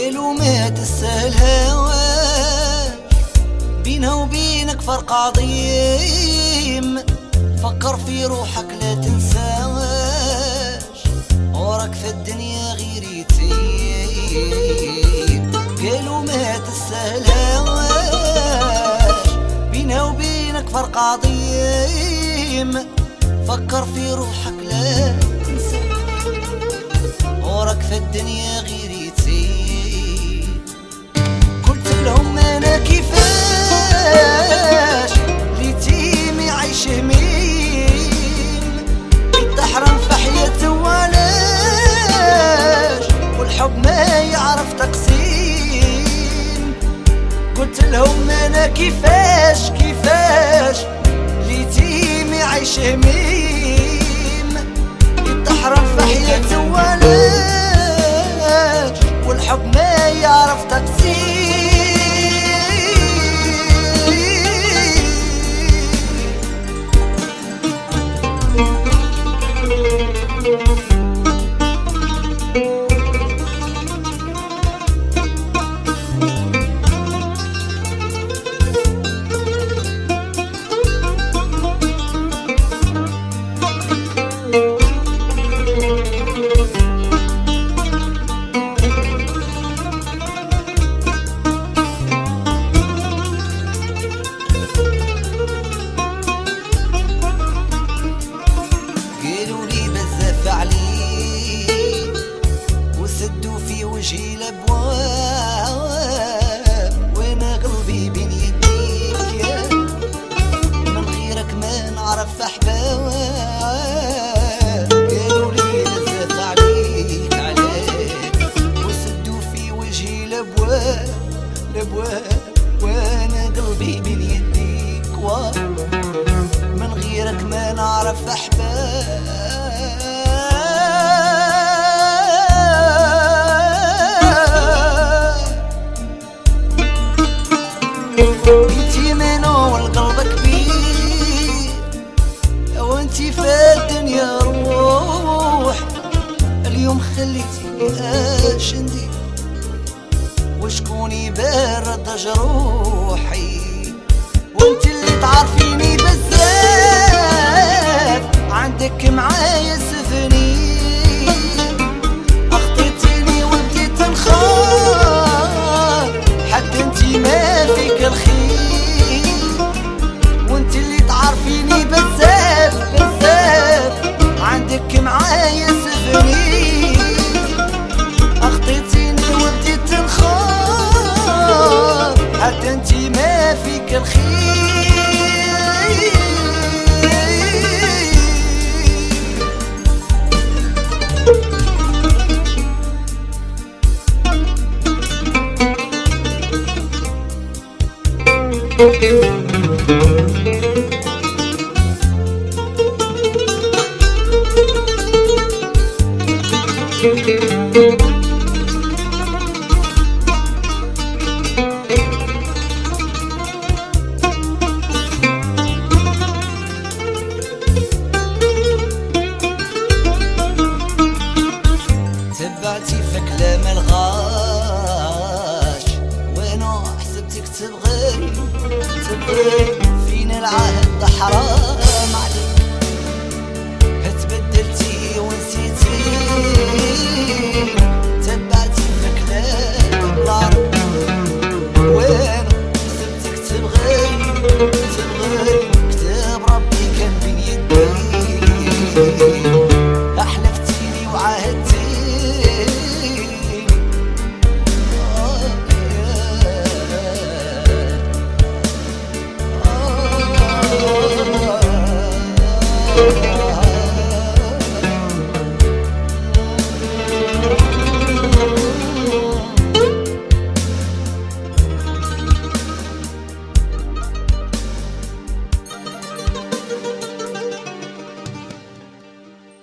قالوا ما تستاهلهاش، بينها وبينك فرق عظيم، فكر في روحك لا تنساش، وراك في الدنيا غير يتيم. قالوا ما تستاهلهاش، بينها وبينك فرق عظيم، فكر في روحك لا تنساش، وراك في الدنيا غير يتيم. قلت لهم انا كيفاش اليتيم يعيش هميم، يتحرم في حياته وعلاش، والحب ما يعرف تقسيم. قلت لهم انا كيفاش اليتيم يعيش هميم، يتحرم في حياته وعلاش، والحب ما يعرف تقسيم. وسدوا في وجهي الابواب، وانا قلبي بين يديك يا من غيرك ما نعرف احباب. قالوا لي بزاف عليك وسدوا في وجهي الابواب، وانا قلبي بين يديك من غيرك ما نعرف احباب. انتي منو والقلب كبير، وانتي في الدنيا روح، اليوم خليتيني اش ندير، وشكون يبرد جروحي، وانتي اللي تعرفيني بزاف، عندك معايا سفنين، اخطيتيني وبديت نخاف، حتى انتي ما فيك الخير، وانتي اللي تعرفيني بزاف، عندك معايا سفنين، اخطيتيني وبديت نخاف، حتى انتي ما فيك الخير. تبعتي في كلام الغاش، وانا حسبتك تبغيني